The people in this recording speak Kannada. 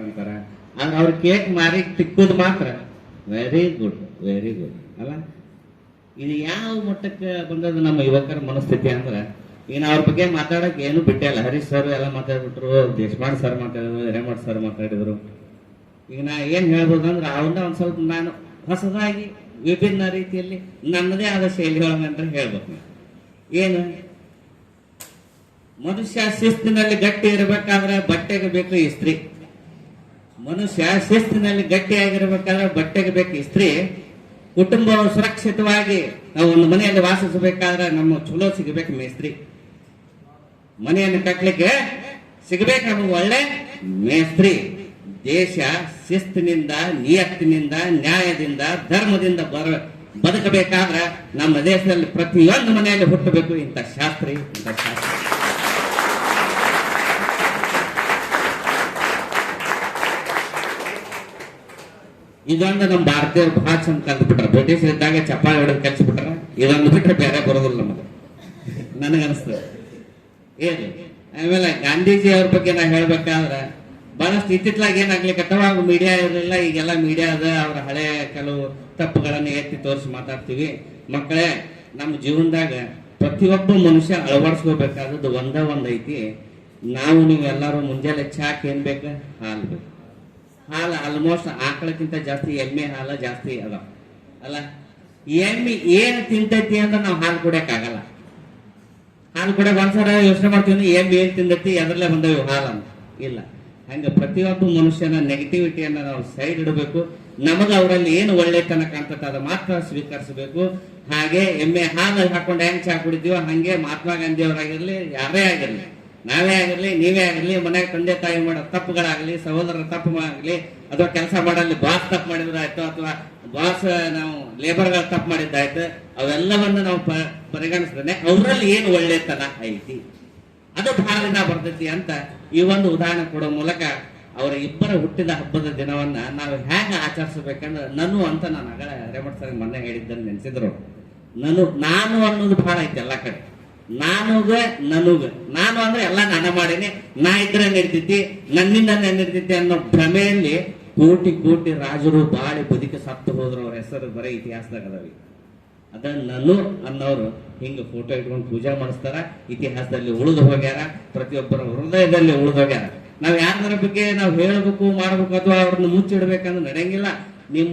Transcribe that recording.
ಅಂತಾರ. ಆದ್ರೆ ಅವ್ರ ಕೇಕ್ ಮಾರಿ ತಿಕ್ಕುದು ಮಾತ್ರ ವೆರಿ ಗುಡ್ ಅಲ್ಲ. ಇದು ಯಾವ ಮಟ್ಟಕ್ಕೆ ಬಂದದ ನಮ್ಮ ಯುವಕರ ಮನಸ್ಥಿತಿ ಅಂದ್ರೆ, ಈಗ ಅವ್ರ ಬಗ್ಗೆ ಮಾತಾಡಕ್ ಏನು ಬಿಟ್ಟಿಲ್ಲ. ಹರೀಶ್ ಸರ್ ಎಲ್ಲ ಮಾತಾಡ್ಬಿಟ್ರು, ದೇಶಪಾಂಡೆ ಸರ್ ಮಾತಾಡಿದ್ರು, ಹಿರೇಮಠ್ ಸರ್ ಮಾತಾಡಿದ್ರು. ಈಗ ನಾ ಏನ್ ಹೇಳ್ಬೋದು ಅಂದ್ರೆ, ಅವನ್ನ ಒಂದ್ ಸ್ವಲ್ಪ ನಾನು ಹೊಸದಾಗಿ ವಿಭಿನ್ನ ರೀತಿಯಲ್ಲಿ ನನ್ನದೇ ಆದ ಶೈಲಿ ಒಳಗಂತ ಹೇಳ್ಬೇಕು. ಏನು, ಮನುಷ್ಯ ಶಿಸ್ತಿನಲ್ಲಿ ಗಟ್ಟಿ ಇರಬೇಕಾದ್ರೆ ಬಟ್ಟೆಗೆ ಬೇಕು ಇಸ್ತ್ರಿ. ಮನುಷ್ಯ ಶಿಸ್ತಿನಲ್ಲಿ ಗಟ್ಟಿಯಾಗಿರ್ಬೇಕಾದ್ರೆ ಬಟ್ಟೆಗೆ ಬೇಕು ಇಸ್ತ್ರಿ. ಕುಟುಂಬ ಸುರಕ್ಷಿತವಾಗಿ ನಾವು ಒಂದು ಮನೆಯಲ್ಲಿ ವಾಸಿಸಬೇಕಾದ್ರೆ ನಮ್ಮ ಚಲೋ ಸಿಗಬೇಕು ಮೇಸ್ತ್ರಿ. ಮನೆಯನ್ನು ಕಟ್ಟಲಿಕ್ಕೆ ಸಿಗಬೇಕು ನಮಗೆ ಒಳ್ಳೆ ಮೇಸ್ತ್ರಿ. ದೇಶ ಶಿಸ್ತಿನಿಂದ, ನಿಯತ್ತಿನಿಂದ, ನ್ಯಾಯದಿಂದ, ಧರ್ಮದಿಂದ ಬದುಕಬೇಕಾದ್ರೆ ನಮ್ಮ ದೇಶದಲ್ಲಿ ಪ್ರತಿಯೊಂದು ಮನೆಯಲ್ಲಿ ಹುಟ್ಟಬೇಕು ಇಂಥ ಶಾಸ್ತ್ರಿ. ಇದೊಂದು ನಮ್ಮ ಭಾರತೀಯರು ಬಹಳ ಚಂದ ಕಲ್ತು ಬಿಟ್ರ. ಬ್ರಿಟಿಷ್ ಇದ್ದಾಗ ಚಪ್ಪಾಳೆ ಹೊಡೆದು ಕಲ್ಸಿ ಬಿಟ್ರ. ಇದೊಂದು ಬಿಟ್ರೆ ಬೇರೆ ಬರೋದಿಲ್ಲ ನಮಗೆ, ನನಗನ್ಸ್ತದೆ. ಏನು ಆಮೇಲೆ ಗಾಂಧೀಜಿ ಅವ್ರ ಬಗ್ಗೆ ನಾ ಹೇಳ್ಬೇಕಾದ್ರೆ ಬಹಳಷ್ಟು ಇತ್ತಿತ್ತಲಾಗಿ ಏನಾಗ್ಲಿಕ್ಕತ್ತವ, ಮೀಡಿಯಾ ಇರಲಿಲ್ಲ. ಈಗೆಲ್ಲ ಮೀಡಿಯಾ ಅದ, ಅವ್ರ ಹಳೆ ಕೆಲವು ತಪ್ಪುಗಳನ್ನು ಎತ್ತಿ ತೋರಿಸಿ ಮಾತಾಡ್ತೀವಿ. ಮಕ್ಕಳೇ, ನಮ್ಮ ಜೀವನದಾಗ ಪ್ರತಿಯೊಬ್ಬ ಮನುಷ್ಯ ಅಳವಡಿಸ್ಕೋಬೇಕಾದದ್ದು ಒಂದೈತಿ. ನಾವು ನೀವು ಎಲ್ಲರೂ ಮುಂಜಾನೆ ಚಾಕ್ ಏನ್ ಬೇಕು? ಹಾಲು ಬೇಕು. ಹಾಲು ಆಲ್ಮೋಸ್ಟ್ ಆಕಳಕ್ಕಿಂತ ಜಾಸ್ತಿ ಎಮ್ಮೆ ಹಾಲು ಜಾಸ್ತಿ ಅದ ಅಲ್ಲ. ಎಮ್ಮೆ ಏನ್ ತಿಂತೈತಿ ಅಂದ್ರೆ ನಾವು ಹಾಲು ಕುಡಿಯಕ್ ಆಗಲ್ಲ. ಹಾಲು ಕುಡಿಯಕ್ ಒಂದ್ಸಲ ಯೋಚನೆ ಮಾಡ್ತೀವಿ, ಎಮ್ಮೆ ಏನ್ ತಿಂದೈತಿ, ಎದ್ರಲ್ಲೇ ಬಂದವು ಹಾಲು ಅಂತ. ಇಲ್ಲ, ಹಂಗ ಪ್ರತಿಯೊಬ್ಬ ಮನುಷ್ಯನ ನೆಗೆಟಿವಿಟಿಯನ್ನ ನಾವು ಸೈಡ್ ಇಡಬೇಕು. ನಮಗ ಅವರಲ್ಲಿ ಏನು ಒಳ್ಳೆತನ ಕಾಣ್ತದೆ ಅದು ಮಾತ್ರ ಸ್ವೀಕರಿಸಬೇಕು. ಹಾಗೆ ಎಮ್ಮೆ ಹಾಲು ಹಾಕೊಂಡು ಹೆಂಗ್ ಚಾ ಕುಡಿತೀವೋ ಹಂಗೆ ಮಹಾತ್ಮ ಗಾಂಧಿ ಅವರಾಗಿರ್ಲಿ, ಯಾರೇ ಆಗಿರ್ಲಿ, ನಾವೇ ಆಗಿರ್ಲಿ, ನೀವೇ ಆಗಿರ್ಲಿ, ಮನೆಯಾಗ ತಂದೆ ತಾಯಿ ಮಾಡೋ ತಪ್ಪುಗಳಾಗ್ಲಿ, ಸಹೋದರರ ತಪ್ಪು ಆಗಲಿ, ಅಥವಾ ಕೆಲಸ ಮಾಡಲ್ಲಿ ಬಾಸ್ ತಪ್ಪು ಮಾಡಿದ್ರಾಯ್ತು, ಅಥವಾ ಬಾಸ್ ನಾವು ಲೇಬರ್ಗಳ ತಪ್ಪು ಮಾಡಿದ್ದಾಯ್ತು, ಅವೆಲ್ಲವನ್ನು ನಾವು ಪರಿಗಣಿಸಿದ್ರೆ ಅವರಲ್ಲಿ ಏನು ಒಳ್ಳೆತನ ಐತಿ ಅದು ಬಹಳ ದಿನ ಬರ್ತೈತಿ ಅಂತ ಈ ಒಂದು ಉದಾಹರಣೆ ಕೊಡೋ ಮೂಲಕ ಅವರ ಇಬ್ಬರ ಹುಟ್ಟಿದ ಹಬ್ಬದ ದಿನವನ್ನ ನಾವು ಹೇಗೆ ಆಚರಿಸಬೇಕಂದ್ರೆ, ನಾನು ಅಂತ ನಾನು ಅಗಳ ಹಿರೇಮಠ ಸರ್ ಮೊನ್ನೆ ಹೇಳಿದ್ದನ್ನು ನೆನೆಸಿದ್ರು. ನಾನು ಅನ್ನೋದು ಬಹಳ ಐತಿ ಎಲ್ಲ ಕಡೆ. ನಾನು ಅಂದ್ರೆ ಎಲ್ಲ ನಾನ ಮಾಡೀನಿ, ನಾ ಇದ್ರೆ ನಡೀತೈತಿ, ನನ್ನಿಂದ ನಡೀತೈತಿ ಅನ್ನೋ ಭ್ರಮೆಯಲ್ಲಿ ಕೋಟಿ ರಾಜರು ಬಾಳಿ ಬದುಕಿ ಸತ್ತು ಹೋದ್ರು. ಅವ್ರ ಹೆಸರು ಬರೀ ಇತಿಹಾಸದಾಗ ಅದಾವಿ. ಅದ ನಾನು ಅನ್ನೋರು ಹಿಂಗ ಫೋಟೋ ಇಟ್ಕೊಂಡು ಪೂಜೆ ಮಾಡಿಸ್ತಾರ, ಇತಿಹಾಸದಲ್ಲಿ ಉಳಿದು ಹೋಗ್ಯಾರ, ಪ್ರತಿಯೊಬ್ಬರ ಹೃದಯದಲ್ಲಿ ಉಳಿದು ಹೋಗ್ಯಾರ. ನಾವ್ ಯಾರ ಬಗ್ಗೆ ನಾವು ಹೇಳ್ಬೇಕು ಮಾಡ್ಬೇಕು ಅಥವಾ ಅವ್ರನ್ನ ಮುಚ್ಚಿಡ್ಬೇಕಂದ್ರೆ ನಡೆಯಂಗಿಲ್ಲ.